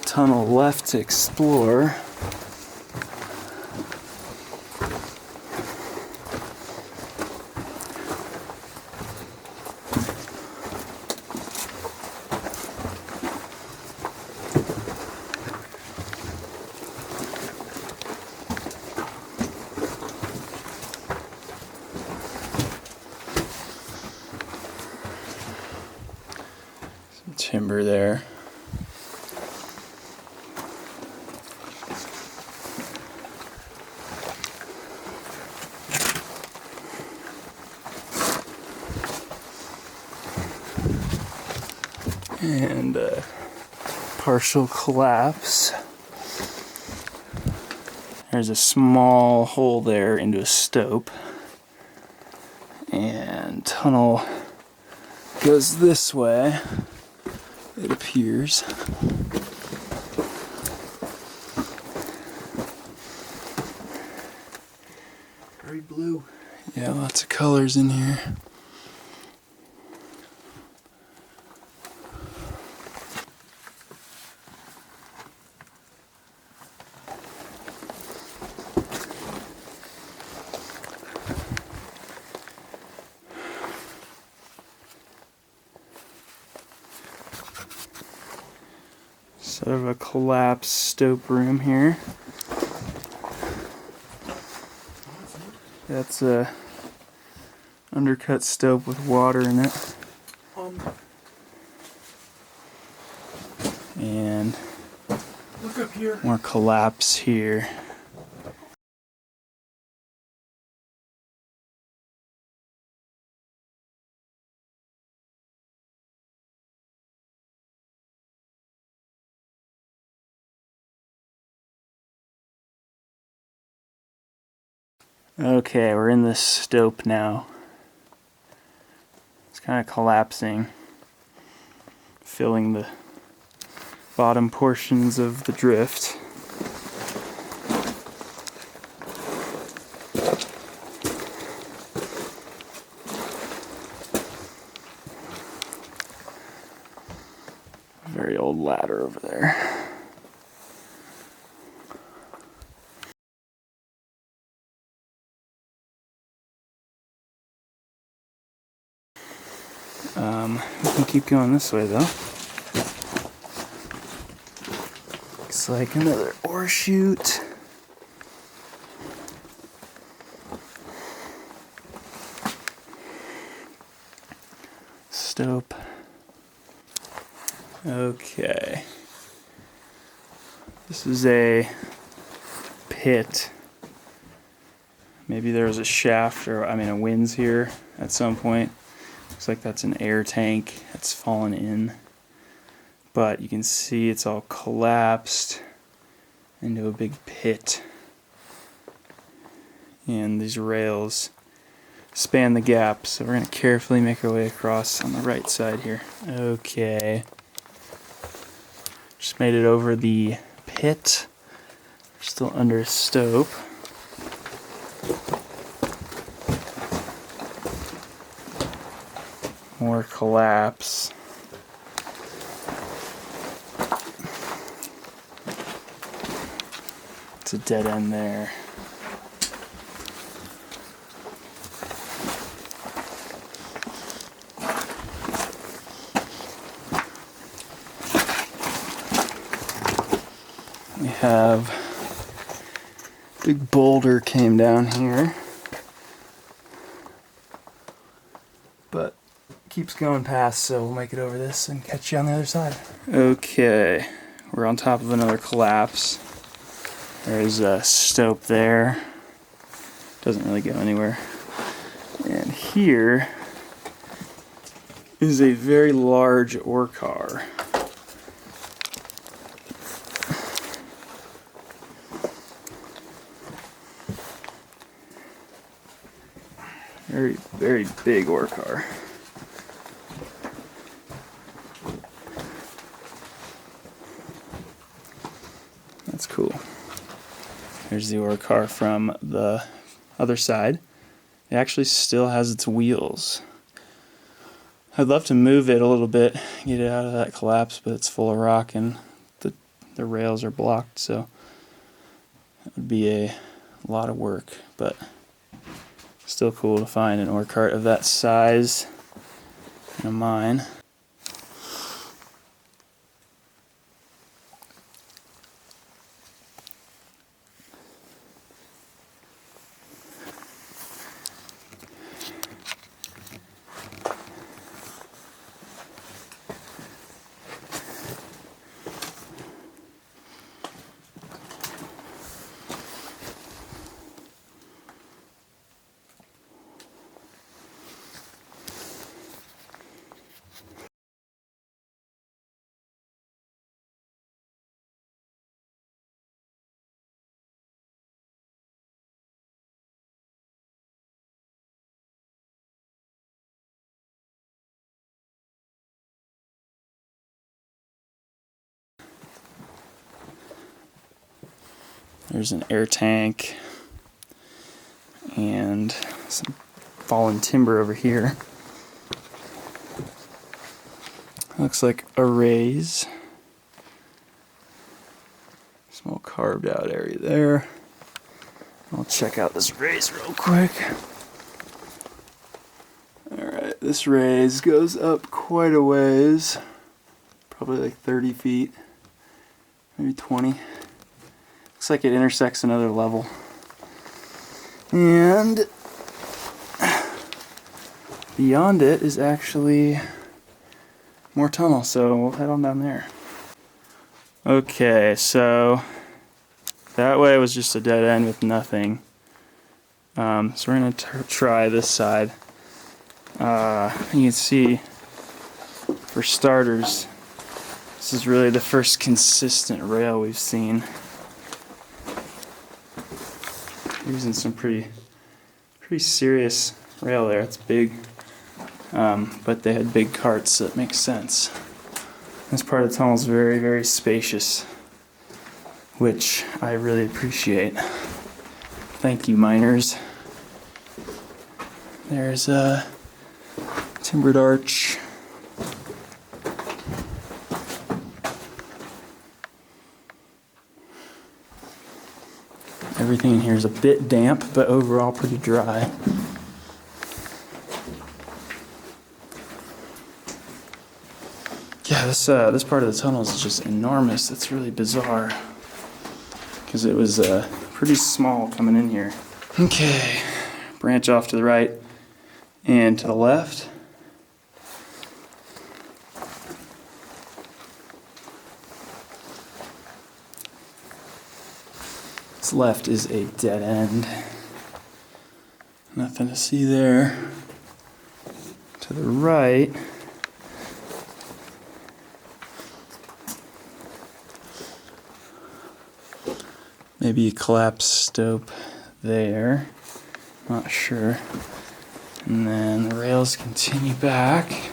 tunnel left to explore. Some timber there. And partial collapse. There's a small hole there into a stope, and tunnel goes this way, it appears. Very blue. Yeah, lots of colors in here. Sort of a collapsed stope room here. That's a undercut stope with water in it. And Look up here. more collapse here. Okay, we're in this stope now. It's kind of collapsing, filling the bottom portions of the drift. Very old ladder over there. We can keep going this way though. Looks like another ore chute. Stope. Okay. This is a pit. Maybe there was a shaft or, a winze here at some point. Looks like that's an air tank that's fallen in. But you can see it's all collapsed into a big pit. And these rails span the gap, so we're going to carefully make our way across on the right side here. Okay. Just made it over the pit. We're still under a stope. More collapse. It's a dead end there. We have a big boulder came down here, but keeps going past, so we'll make it over this and catch you on the other side. Okay, we're on top of another collapse. There's a stope there. Doesn't really go anywhere. And here is a very large ore car. Very, very big ore car. That's cool. There's the ore car from the other side. It actually still has its wheels. I'd love to move it a little bit, get it out of that collapse, but it's full of rock and the the rails are blocked, so it would be a lot of work, but still cool to find an ore cart of that size in a mine. There's an air tank and some fallen timber over here. Looks like a raise. Small carved out area there. I'll check out this raise real quick. Alright, this raise goes up quite a ways. Probably like 30 feet, maybe 20. Looks like it intersects another level. And beyond it is actually more tunnel, so we'll head on down there. Okay, so that way was just a dead end with nothing. So we're going to try this side. You can see, for starters, this is really the first consistent rail we've seen. Using some pretty serious rail there. It's big, but they had big carts, so it makes sense. This part of the tunnel is very, very spacious, which I really appreciate. Thank you, miners. There's a timbered arch. Everything in here is a bit damp, but overall pretty dry. Yeah, this part of the tunnel is just enormous. It's really bizarre because it was pretty small coming in here. Okay, branch off to the right and to the left. This left is a dead end. Nothing to see there. To the right, maybe a collapsed stope there. Not sure. And then the rails continue back.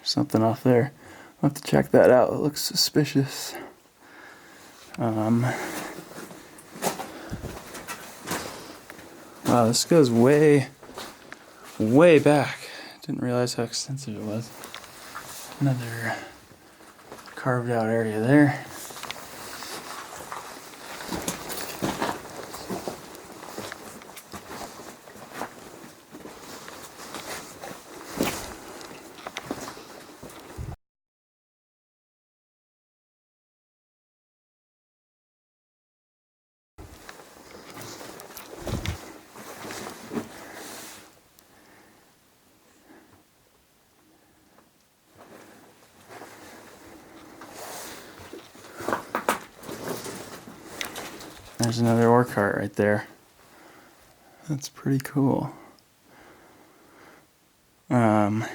Something off there. I'll have to check that out. It looks suspicious. Wow, this goes way back. Didn't realize how extensive it was. Another carved out area there. There's another ore cart right there. That's pretty cool. There's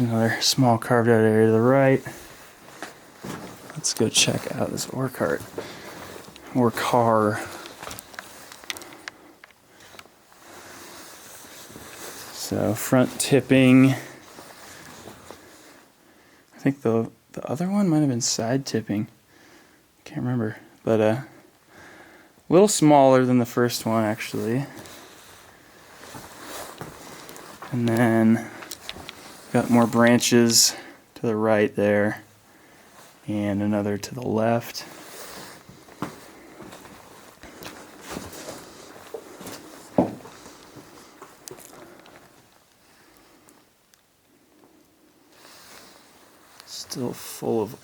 another small carved out area to the right. Let's go check out this ore cart. Ore car. So front tipping. think the other one might have been side tipping. Can't remember, but a little smaller than the first one actually. And then got more branches to the right there, and another to the left. Still full of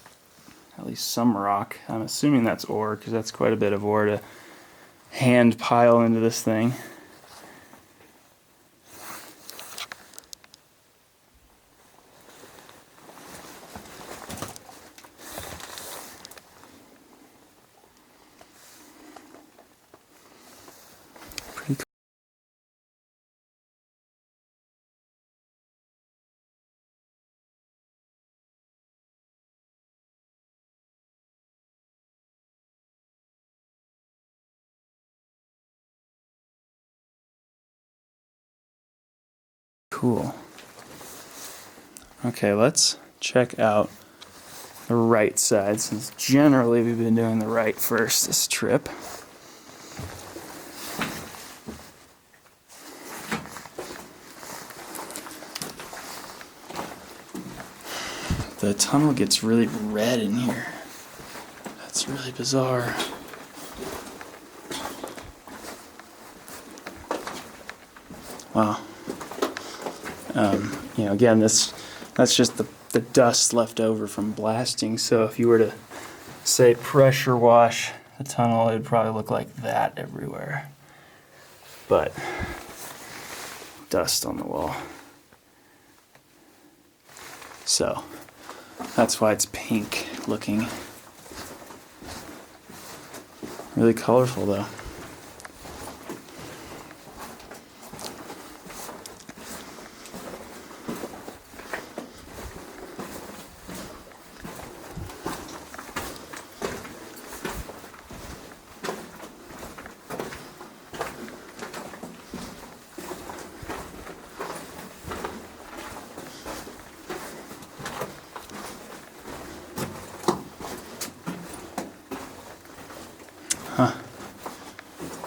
at least some rock. I'm assuming that's ore, because that's quite a bit of ore to hand pile into this thing. Pretty cool. Okay, let's check out the right side, since generally we've been doing the right first this trip. The tunnel gets really red in here. That's really bizarre. Wow. Again, that's just the dust left over from blasting. So if you were to, say, pressure wash the tunnel, it would probably look like that everywhere. But dust on the wall. So that's why it's pink looking. Really colorful though.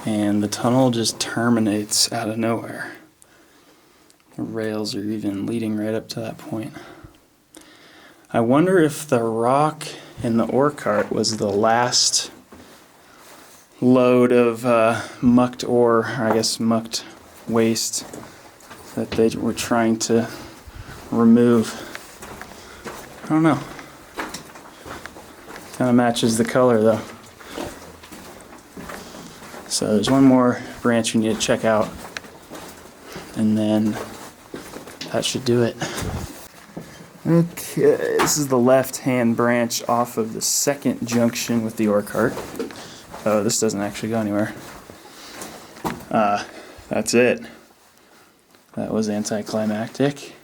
And the tunnel just terminates out of nowhere. The rails are even leading right up to that point. I wonder if the rock in the ore cart was the last load of mucked ore, or I guess mucked waste, that they were trying to remove. I don't know. Kind of matches the color though. So there's one more branch we need to check out, and then that should do it. Okay, this is the left-hand branch off of the second junction with the ore cart. Oh, this doesn't actually go anywhere. That's it. That was anticlimactic.